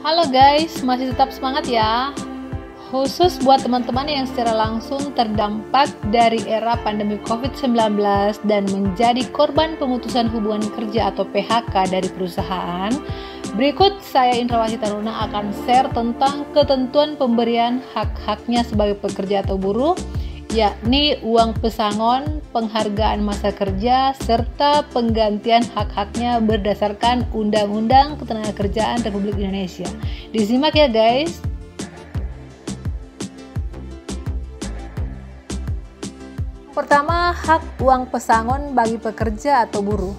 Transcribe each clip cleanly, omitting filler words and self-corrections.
Halo guys, masih tetap semangat ya. Khusus buat teman-teman yang secara langsung terdampak dari era pandemi COVID-19 dan menjadi korban pemutusan hubungan kerja atau PHK dari perusahaan, berikut saya Indrawati Taruna akan share tentang ketentuan pemberian hak-haknya sebagai pekerja atau buruh, yakni uang pesangon, penghargaan masa kerja, serta penggantian hak-haknya berdasarkan Undang-Undang Ketenagakerjaan Republik Indonesia. Disimak ya guys. Pertama, hak uang pesangon bagi pekerja atau buruh.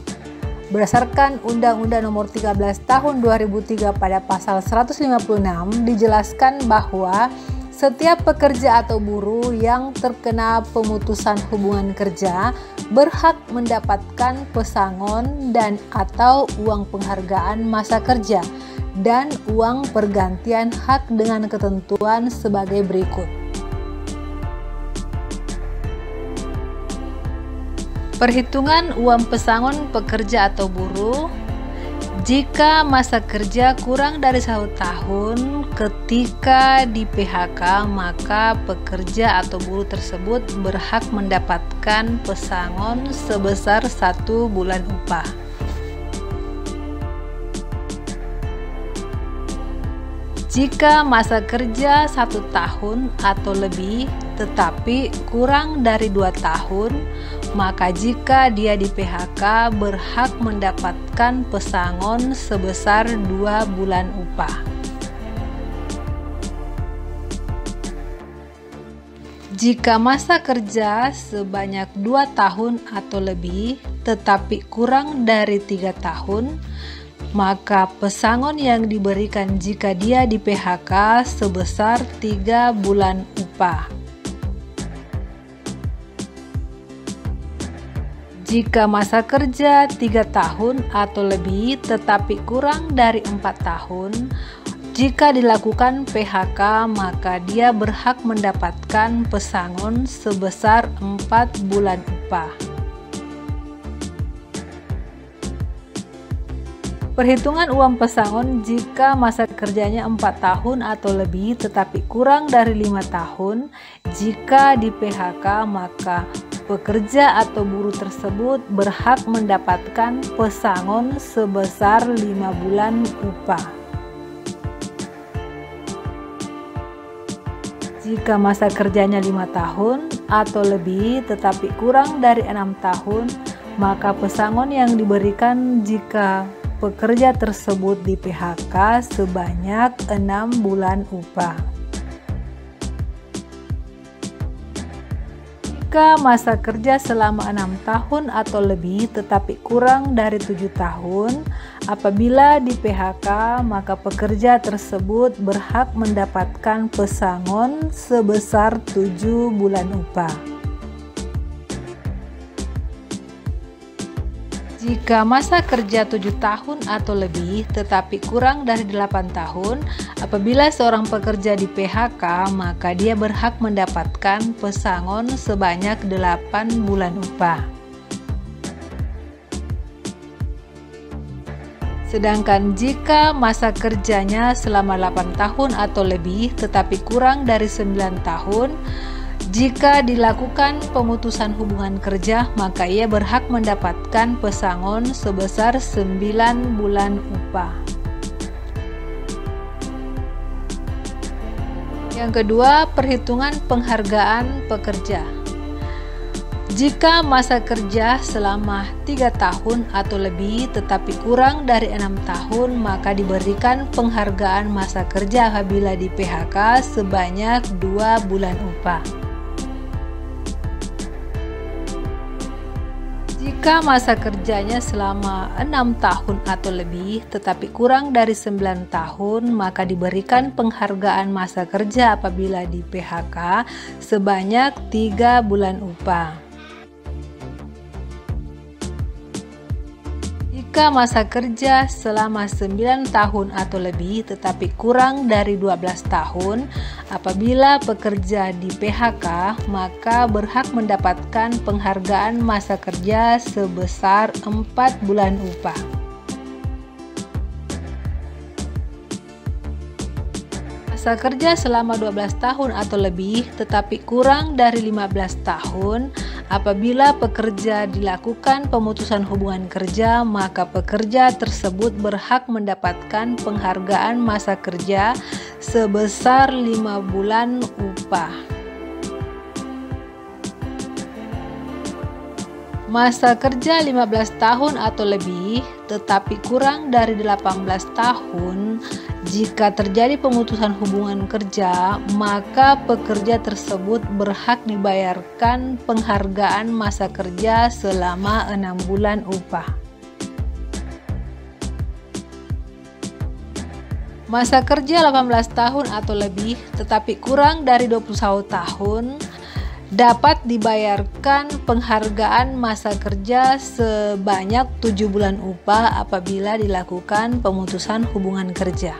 Berdasarkan Undang-Undang Nomor 13 Tahun 2003 pada pasal 156 dijelaskan bahwa setiap pekerja atau buruh yang terkena pemutusan hubungan kerja berhak mendapatkan pesangon dan atau uang penghargaan masa kerja dan uang pergantian hak dengan ketentuan sebagai berikut. Perhitungan uang pesangon pekerja atau buruh. Jika masa kerja kurang dari 1 tahun ketika di PHK, maka pekerja atau buruh tersebut berhak mendapatkan pesangon sebesar 1 bulan upah. Jika masa kerja 1 tahun atau lebih tetapi kurang dari 2 tahun, maka jika dia di PHK berhak mendapatkan pesangon sebesar 2 bulan upah. Jika masa kerja sebanyak 2 tahun atau lebih tetapi kurang dari 3 tahun, maka pesangon yang diberikan jika dia di PHK sebesar 3 bulan upah. Jika masa kerja 3 tahun atau lebih tetapi kurang dari 4 tahun, jika dilakukan PHK maka dia berhak mendapatkan pesangon sebesar 4 bulan upah. Perhitungan uang pesangon jika masa kerjanya 4 tahun atau lebih tetapi kurang dari 5 tahun, jika di PHK maka pekerja atau buruh tersebut berhak mendapatkan pesangon sebesar 5 bulan upah. Jika masa kerjanya 5 tahun atau lebih tetapi kurang dari 6 tahun, maka pesangon yang diberikan jika pekerja tersebut di PHK sebanyak 6 bulan upah. Jika masa kerja selama 6 tahun atau lebih tetapi kurang dari 7 tahun, apabila di PHK maka pekerja tersebut berhak mendapatkan pesangon sebesar 7 bulan upah. Jika masa kerja 7 tahun atau lebih tetapi kurang dari 8 tahun, apabila seorang pekerja di PHK maka dia berhak mendapatkan pesangon sebanyak 8 bulan upah. Sedangkan jika masa kerjanya selama 8 tahun atau lebih tetapi kurang dari 9 tahun, jika dilakukan pemutusan hubungan kerja, maka ia berhak mendapatkan pesangon sebesar 9 bulan upah. Yang kedua, perhitungan penghargaan pekerja. Jika masa kerja selama 3 tahun atau lebih tetapi kurang dari 6 tahun, maka diberikan penghargaan masa kerja apabila di PHK sebanyak 2 bulan upah. Jika masa kerjanya selama 6 tahun atau lebih tetapi kurang dari 9 tahun, maka diberikan penghargaan masa kerja apabila di PHK sebanyak 3 bulan upah. Jika masa kerja selama 9 tahun atau lebih tetapi kurang dari 12 tahun, apabila pekerja di PHK maka berhak mendapatkan penghargaan masa kerja sebesar 4 bulan upah. Masa kerja selama 12 tahun atau lebih tetapi kurang dari 15 tahun. Apabila pekerja dilakukan pemutusan hubungan kerja, maka pekerja tersebut berhak mendapatkan penghargaan masa kerja sebesar 5 bulan upah. Masa kerja 15 tahun atau lebih tetapi kurang dari 18 tahun. Jika terjadi pemutusan hubungan kerja, maka pekerja tersebut berhak dibayarkan penghargaan masa kerja selama 6 bulan upah. Masa kerja 18 tahun atau lebih tetapi kurang dari 21 tahun dapat dibayarkan penghargaan masa kerja sebanyak 7 bulan upah apabila dilakukan pemutusan hubungan kerja.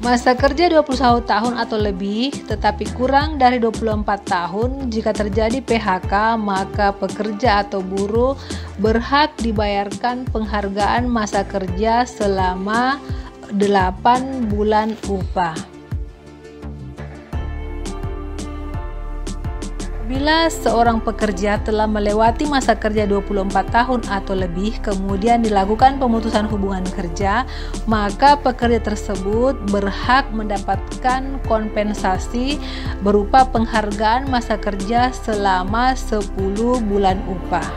Masa kerja 21 tahun atau lebih tetapi kurang dari 24 tahun jika terjadi PHK, maka pekerja atau buruh berhak dibayarkan penghargaan masa kerja selama 8 bulan upah. Bila seorang pekerja telah melewati masa kerja 24 tahun atau lebih kemudian dilakukan pemutusan hubungan kerja, maka pekerja tersebut berhak mendapatkan kompensasi berupa penghargaan masa kerja selama 10 bulan upah.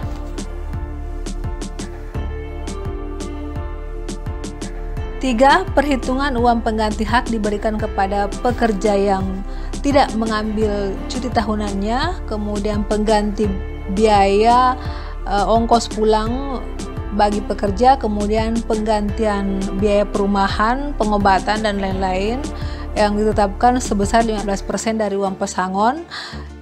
Tiga, perhitungan uang pengganti hak diberikan kepada pekerja yang tidak mengambil cuti tahunannya, kemudian pengganti biaya ongkos pulang bagi pekerja, kemudian penggantian biaya perumahan, pengobatan dan lain-lain yang ditetapkan sebesar 15% dari uang pesangon,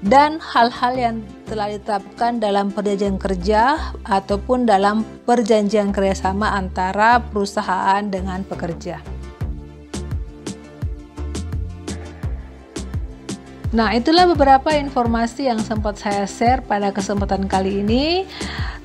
dan hal-hal yang telah ditetapkan dalam perjanjian kerja ataupun dalam perjanjian kerjasama antara perusahaan dengan pekerja. Nah, itulah beberapa informasi yang sempat saya share pada kesempatan kali ini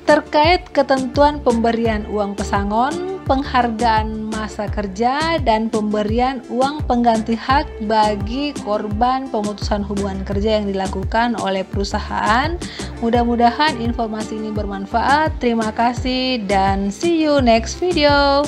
terkait ketentuan pemberian uang pesangon, penghargaan masa kerja, dan pemberian uang pengganti hak bagi korban pemutusan hubungan kerja yang dilakukan oleh perusahaan. Mudah-mudahan informasi ini bermanfaat. Terima kasih dan see you next video.